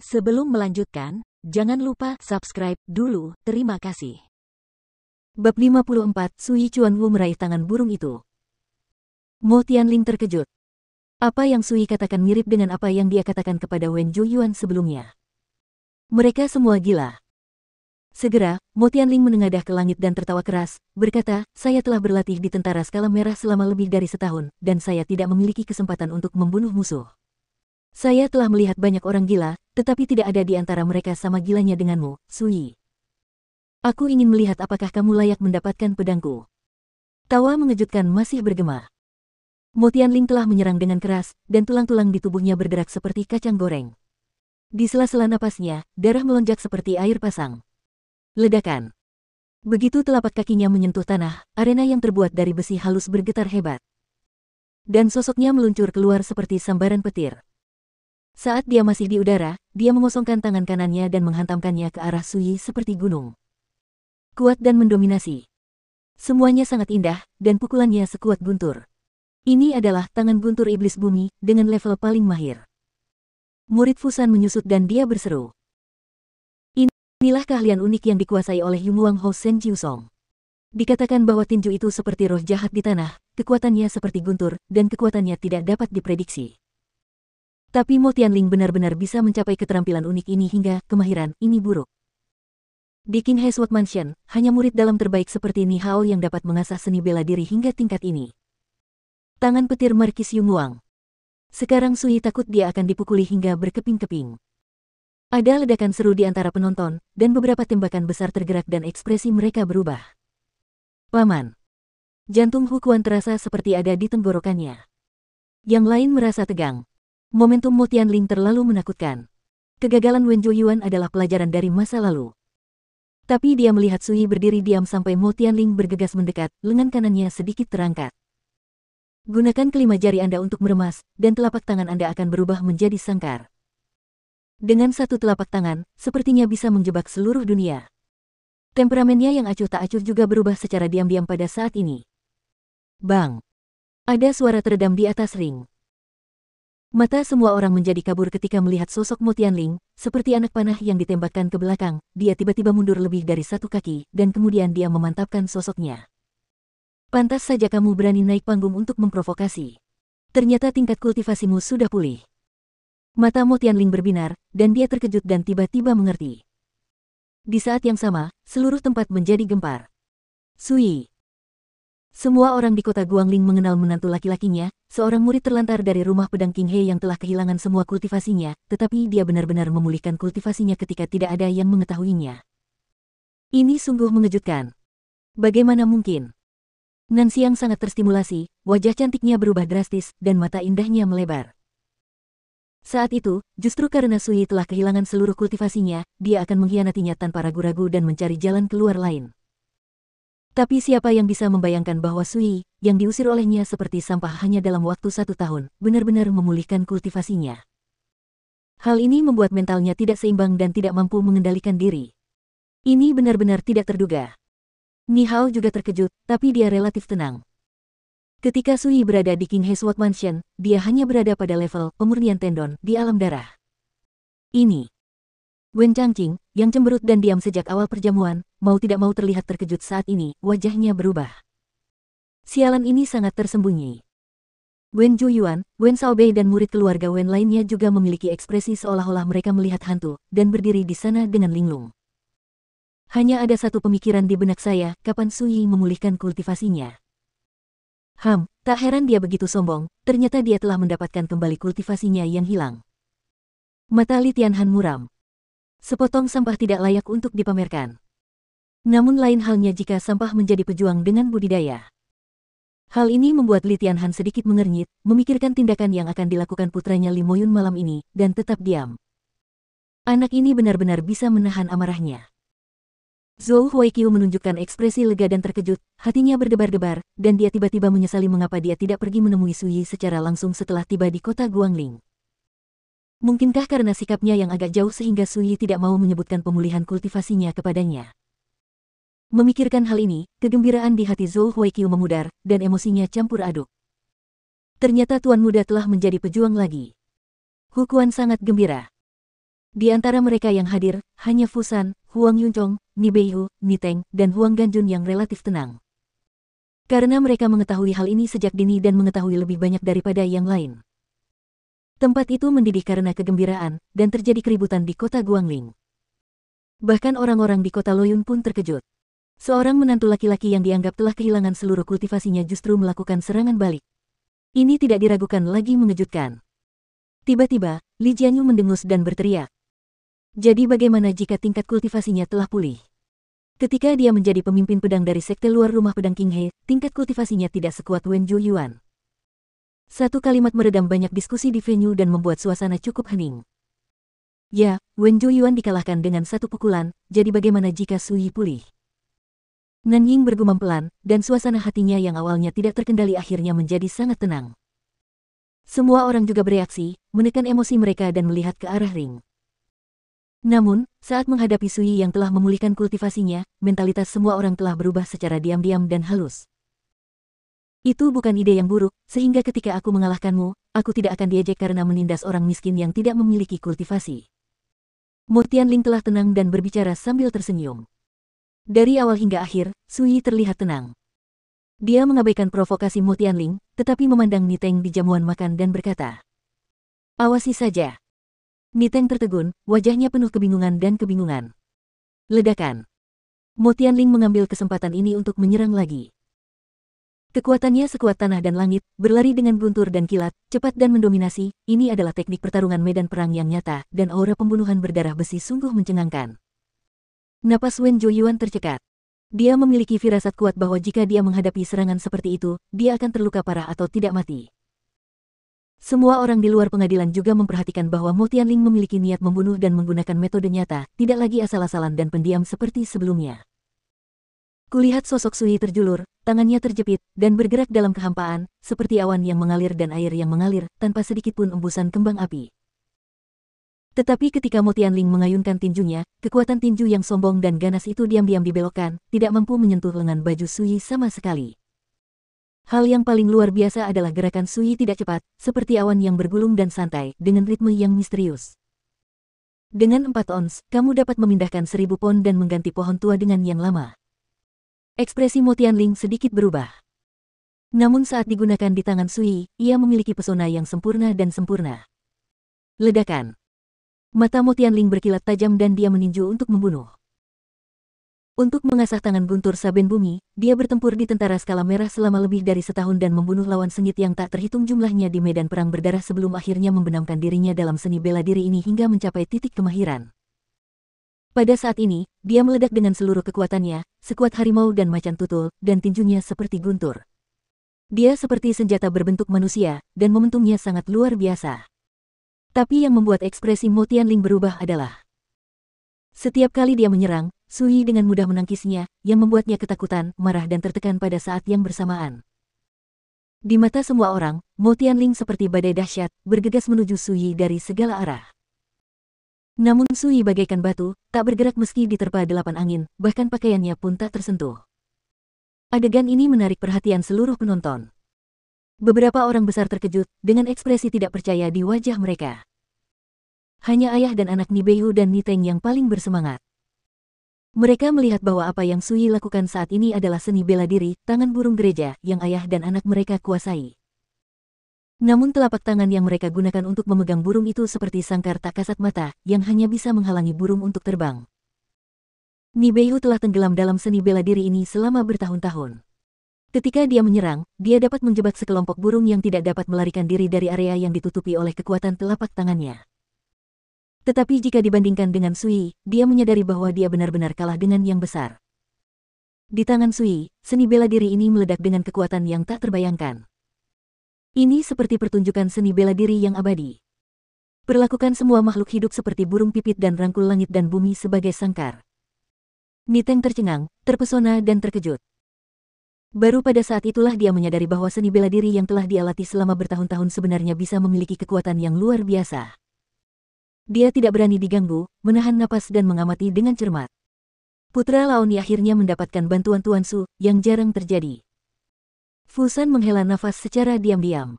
Sebelum melanjutkan, jangan lupa subscribe dulu, terima kasih. Bab 54, Sui Chuanwu meraih tangan burung itu. Mo Tianling terkejut. Apa yang Sui katakan mirip dengan apa yang dia katakan kepada Wen Zhuoyuan sebelumnya. Mereka semua gila. Segera, Mo Tianling menengadah ke langit dan tertawa keras, berkata, saya telah berlatih di tentara skala merah selama lebih dari setahun, dan saya tidak memiliki kesempatan untuk membunuh musuh. Saya telah melihat banyak orang gila, tetapi tidak ada di antara mereka sama gilanya denganmu, Sui. Aku ingin melihat apakah kamu layak mendapatkan pedangku. Tawa mengejutkan masih bergema. Mo Tianling telah menyerang dengan keras, dan tulang-tulang di tubuhnya bergerak seperti kacang goreng. Di sela-sela napasnya, darah melonjak seperti air pasang. Ledakan. Begitu telapak kakinya menyentuh tanah, arena yang terbuat dari besi halus bergetar hebat. Dan sosoknya meluncur keluar seperti sambaran petir. Saat dia masih di udara, dia mengosongkan tangan kanannya dan menghantamkannya ke arah Sui seperti gunung. Kuat dan mendominasi. Semuanya sangat indah, dan pukulannya sekuat guntur. Ini adalah tangan guntur iblis bumi, dengan level paling mahir. Murid Fusan menyusut dan dia berseru. Inilah keahlian unik yang dikuasai oleh Yunguang Hou Shen Jiusong. Dikatakan bahwa tinju itu seperti roh jahat di tanah, kekuatannya seperti guntur, dan kekuatannya tidak dapat diprediksi. Tapi Mo Tianling benar-benar bisa mencapai keterampilan unik ini hingga kemahiran ini buruk. Di King He Sword Mansion, hanya murid dalam terbaik seperti Ni Hao yang dapat mengasah seni bela diri hingga tingkat ini. Tangan petir Markis Yunguang. Sekarang Sui takut dia akan dipukuli hingga berkeping-keping. Ada ledakan seru di antara penonton, dan beberapa tembakan besar tergerak dan ekspresi mereka berubah. Paman. Jantung Hukuan terasa seperti ada di tenggorokannya. Yang lain merasa tegang. Momentum Mo Tianling terlalu menakutkan. Kegagalan Wen Zhuoyuan adalah pelajaran dari masa lalu. Tapi dia melihat Sui berdiri diam sampai Mo Tianling bergegas mendekat, lengan kanannya sedikit terangkat. Gunakan kelima jari Anda untuk meremas, dan telapak tangan Anda akan berubah menjadi sangkar. Dengan satu telapak tangan, sepertinya bisa menjebak seluruh dunia. Temperamennya yang acuh tak acuh juga berubah secara diam-diam pada saat ini. Bang! Ada suara teredam di atas ring. Mata semua orang menjadi kabur ketika melihat sosok Mo Tianling, seperti anak panah yang ditembakkan ke belakang. Dia tiba-tiba mundur lebih dari satu kaki, dan kemudian dia memantapkan sosoknya. Pantas saja kamu berani naik panggung untuk memprovokasi. Ternyata tingkat kultivasimu sudah pulih. Mata Mo Tianling berbinar, dan dia terkejut dan tiba-tiba mengerti. Di saat yang sama, seluruh tempat menjadi gempar. Sui. Semua orang di kota Guangling mengenal menantu laki-lakinya, seorang murid terlantar dari rumah pedang King He yang telah kehilangan semua kultivasinya, tetapi dia benar-benar memulihkan kultivasinya ketika tidak ada yang mengetahuinya. Ini sungguh mengejutkan. Bagaimana mungkin? Nancy yang sangat terstimulasi, wajah cantiknya berubah drastis, dan mata indahnya melebar. Saat itu, justru karena Sui telah kehilangan seluruh kultivasinya, dia akan mengkhianatinya tanpa ragu-ragu dan mencari jalan keluar lain. Tapi siapa yang bisa membayangkan bahwa Sui, yang diusir olehnya seperti sampah hanya dalam waktu 1 tahun, benar-benar memulihkan kultivasinya. Hal ini membuat mentalnya tidak seimbang dan tidak mampu mengendalikan diri. Ini benar-benar tidak terduga. Ni Hao juga terkejut, tapi dia relatif tenang. Ketika Sui berada di King He Sword Mansion, dia hanya berada pada level pemurnian tendon di alam darah. Ini. Wen Changqing, yang cemberut dan diam sejak awal perjamuan, mau tidak mau terlihat terkejut saat ini, wajahnya berubah. Sialan ini sangat tersembunyi. Wen Zhuoyuan, Wen Shaobei dan murid keluarga Wen lainnya juga memiliki ekspresi seolah-olah mereka melihat hantu, dan berdiri di sana dengan linglung. Hanya ada satu pemikiran di benak saya, kapan Sui memulihkan kultivasinya. Tak heran dia begitu sombong, ternyata dia telah mendapatkan kembali kultivasinya yang hilang. Mata Li Tianhan muram. Sepotong sampah tidak layak untuk dipamerkan. Namun lain halnya jika sampah menjadi pejuang dengan budidaya. Hal ini membuat Li Tianhan sedikit mengernyit, memikirkan tindakan yang akan dilakukan putranya Li Moyun malam ini, dan tetap diam. Anak ini benar-benar bisa menahan amarahnya. Zhou Huaiqiu menunjukkan ekspresi lega dan terkejut, hatinya berdebar-debar, dan dia tiba-tiba menyesali mengapa dia tidak pergi menemui Sui secara langsung setelah tiba di kota Guangling. Mungkinkah karena sikapnya yang agak jauh sehingga Sui tidak mau menyebutkan pemulihan kultivasinya kepadanya? Memikirkan hal ini, kegembiraan di hati Zhou Huaiqiu memudar, dan emosinya campur aduk. Ternyata tuan muda telah menjadi pejuang lagi. Hukuan sangat gembira. Di antara mereka yang hadir, hanya Fusan, Huang Yunchong, Ni Beihu, Ni Teng, dan Huang Ganjun yang relatif tenang. Karena mereka mengetahui hal ini sejak dini dan mengetahui lebih banyak daripada yang lain. Tempat itu mendidih karena kegembiraan, dan terjadi keributan di kota Guangling. Bahkan orang-orang di kota Loyun pun terkejut. Seorang menantu laki-laki yang dianggap telah kehilangan seluruh kultivasinya justru melakukan serangan balik. Ini tidak diragukan lagi mengejutkan. Tiba-tiba, Li Jianyu mendengus dan berteriak. Jadi bagaimana jika tingkat kultivasinya telah pulih? Ketika dia menjadi pemimpin pedang dari sekte luar rumah pedang Qinghe, tingkat kultivasinya tidak sekuat Wen Zhuoyuan. Satu kalimat meredam banyak diskusi di venue dan membuat suasana cukup hening. Ya, Wen Zhuoyuan dikalahkan dengan satu pukulan, jadi bagaimana jika Sui pulih? Nanying bergumam pelan, dan suasana hatinya yang awalnya tidak terkendali akhirnya menjadi sangat tenang. Semua orang juga bereaksi, menekan emosi mereka dan melihat ke arah ring. Namun, saat menghadapi Sui yang telah memulihkan kultivasinya, mentalitas semua orang telah berubah secara diam-diam dan halus. Itu bukan ide yang buruk, sehingga ketika aku mengalahkanmu, aku tidak akan diejek karena menindas orang miskin yang tidak memiliki kultivasi. Mo Tianling telah tenang dan berbicara sambil tersenyum. Dari awal hingga akhir, Sui terlihat tenang. Dia mengabaikan provokasi Mo Tianling, tetapi memandang Ni Teng di jamuan makan dan berkata, "Awasi saja." Ni Teng tertegun, wajahnya penuh kebingungan dan kebingungan. Ledakan. Mo Tianling mengambil kesempatan ini untuk menyerang lagi. Kekuatannya sekuat tanah dan langit, berlari dengan guntur dan kilat, cepat dan mendominasi. Ini adalah teknik pertarungan medan perang yang nyata, dan aura pembunuhan berdarah besi sungguh mencengangkan. Napas Wen Zhuoyuan tercekat. Dia memiliki firasat kuat bahwa jika dia menghadapi serangan seperti itu, dia akan terluka parah atau tidak mati. Semua orang di luar pengadilan juga memperhatikan bahwa Mo Tianling memiliki niat membunuh dan menggunakan metode nyata, tidak lagi asal-asalan dan pendiam seperti sebelumnya. Kulihat sosok Sui terjulur, tangannya terjepit, dan bergerak dalam kehampaan, seperti awan yang mengalir dan air yang mengalir, tanpa sedikitpun embusan kembang api. Tetapi ketika Mo Tianling mengayunkan tinjunya, kekuatan tinju yang sombong dan ganas itu diam-diam dibelokkan, tidak mampu menyentuh lengan baju Sui sama sekali. Hal yang paling luar biasa adalah gerakan Sui tidak cepat, seperti awan yang bergulung dan santai, dengan ritme yang misterius. Dengan 4 ons, kamu dapat memindahkan 1000 pon dan mengganti pohon tua dengan yang lama. Ekspresi Mo Tianling sedikit berubah. Namun saat digunakan di tangan Sui, ia memiliki pesona yang sempurna dan sempurna. Ledakan. Mata Mo Tianling berkilat tajam dan dia meninju untuk membunuh. Untuk mengasah tangan guntur Saben Bumi, dia bertempur di tentara skala merah selama lebih dari setahun dan membunuh lawan sengit yang tak terhitung jumlahnya di medan perang berdarah sebelum akhirnya membenamkan dirinya dalam seni bela diri ini hingga mencapai titik kemahiran. Pada saat ini, dia meledak dengan seluruh kekuatannya, sekuat harimau dan macan tutul, dan tinjunya seperti guntur. Dia seperti senjata berbentuk manusia, dan momentumnya sangat luar biasa. Tapi yang membuat ekspresi Mo Tianling berubah adalah setiap kali dia menyerang, Sui dengan mudah menangkisnya, yang membuatnya ketakutan, marah dan tertekan pada saat yang bersamaan. Di mata semua orang, Mo Tianling seperti badai dahsyat, bergegas menuju Sui dari segala arah. Namun Sui bagaikan batu, tak bergerak meski diterpa 8 angin, bahkan pakaiannya pun tak tersentuh. Adegan ini menarik perhatian seluruh penonton. Beberapa orang besar terkejut, dengan ekspresi tidak percaya di wajah mereka. Hanya ayah dan anak Ni Beihu dan Ni Teng yang paling bersemangat. Mereka melihat bahwa apa yang Sui lakukan saat ini adalah seni bela diri, tangan burung gereja, yang ayah dan anak mereka kuasai. Namun telapak tangan yang mereka gunakan untuk memegang burung itu seperti sangkar tak kasat mata, yang hanya bisa menghalangi burung untuk terbang. Ni Beihu telah tenggelam dalam seni bela diri ini selama bertahun-tahun. Ketika dia menyerang, dia dapat menjebak sekelompok burung yang tidak dapat melarikan diri dari area yang ditutupi oleh kekuatan telapak tangannya. Tetapi jika dibandingkan dengan Sui, dia menyadari bahwa dia benar-benar kalah dengan yang besar. Di tangan Sui, seni bela diri ini meledak dengan kekuatan yang tak terbayangkan. Ini seperti pertunjukan seni bela diri yang abadi. Perlakukan semua makhluk hidup seperti burung pipit dan rangkul langit dan bumi sebagai sangkar. Ni Teng tercengang, terpesona dan terkejut. Baru pada saat itulah dia menyadari bahwa seni bela diri yang telah dia latih selama bertahun-tahun sebenarnya bisa memiliki kekuatan yang luar biasa. Dia tidak berani diganggu, menahan napas dan mengamati dengan cermat. Putra Laoni akhirnya mendapatkan bantuan Tuan Su, yang jarang terjadi. Fusan menghela nafas secara diam-diam.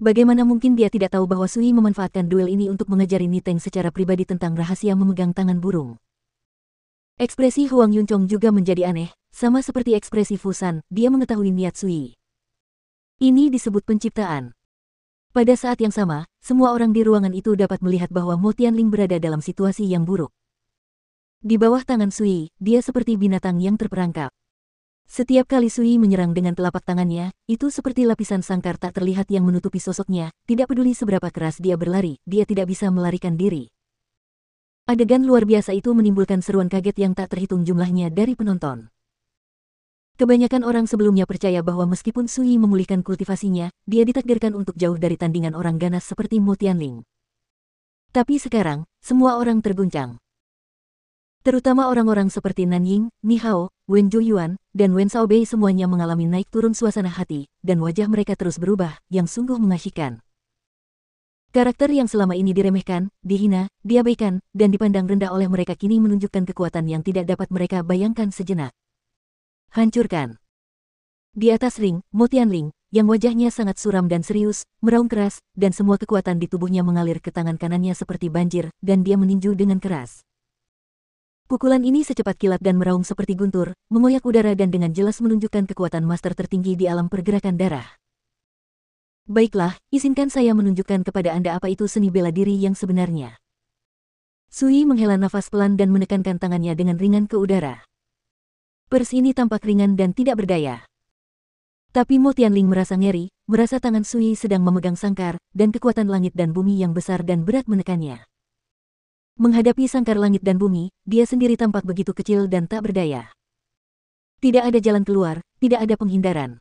Bagaimana mungkin dia tidak tahu bahwa Sui memanfaatkan duel ini untuk mengajari Niteng secara pribadi tentang rahasia memegang tangan burung. Ekspresi Huang Yuncong juga menjadi aneh, sama seperti ekspresi Fusan, dia mengetahui niat Sui. Ini disebut penciptaan. Pada saat yang sama, semua orang di ruangan itu dapat melihat bahwa Mo Tianling berada dalam situasi yang buruk. Di bawah tangan Sui, dia seperti binatang yang terperangkap. Setiap kali Sui menyerang dengan telapak tangannya, itu seperti lapisan sangkar tak terlihat yang menutupi sosoknya, tidak peduli seberapa keras dia berlari, dia tidak bisa melarikan diri. Adegan luar biasa itu menimbulkan seruan kaget yang tak terhitung jumlahnya dari penonton. Kebanyakan orang sebelumnya percaya bahwa meskipun Sui memulihkan kultivasinya, dia ditakdirkan untuk jauh dari tandingan orang ganas seperti Mo Tianling. Tapi sekarang, semua orang terguncang. Terutama orang-orang seperti Nan Ying, Ni Hao, Wen Zhuoyuan, dan Wen Xiaobei semuanya mengalami naik turun suasana hati, dan wajah mereka terus berubah, yang sungguh mengasyikkan. Karakter yang selama ini diremehkan, dihina, diabaikan, dan dipandang rendah oleh mereka kini menunjukkan kekuatan yang tidak dapat mereka bayangkan sejenak. Hancurkan. Di atas ring, Mo Tianling, yang wajahnya sangat suram dan serius, meraung keras, dan semua kekuatan di tubuhnya mengalir ke tangan kanannya seperti banjir, dan dia meninju dengan keras. Pukulan ini secepat kilat dan meraung seperti guntur, mengoyak udara dan dengan jelas menunjukkan kekuatan master tertinggi di alam pergerakan darah. Baiklah, izinkan saya menunjukkan kepada Anda apa itu seni bela diri yang sebenarnya. Sui menghela nafas pelan dan menekankan tangannya dengan ringan ke udara. Pers ini tampak ringan dan tidak berdaya. Tapi Mo Tianling merasa ngeri, merasa tangan Sui sedang memegang sangkar, dan kekuatan langit dan bumi yang besar dan berat menekannya. Menghadapi sangkar langit dan bumi, dia sendiri tampak begitu kecil dan tak berdaya. Tidak ada jalan keluar, tidak ada penghindaran.